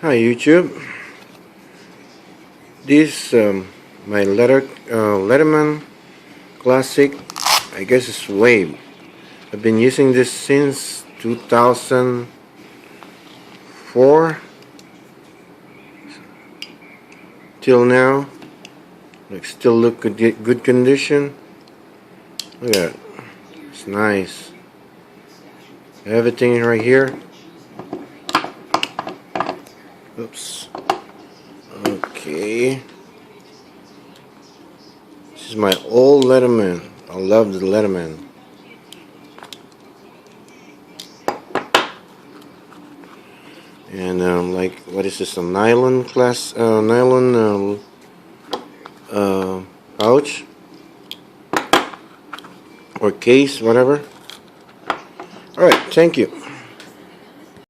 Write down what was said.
Hi YouTube. This my Leatherman classic. I guess it's Wave. I've been using this since 2004 till now. Like still look good condition. Look at it. It's nice. Everything right here. Oops. Okay. This is my old Leatherman. I love the Leatherman. And like, what is this? A nylon pouch or case, whatever. All right. Thank you.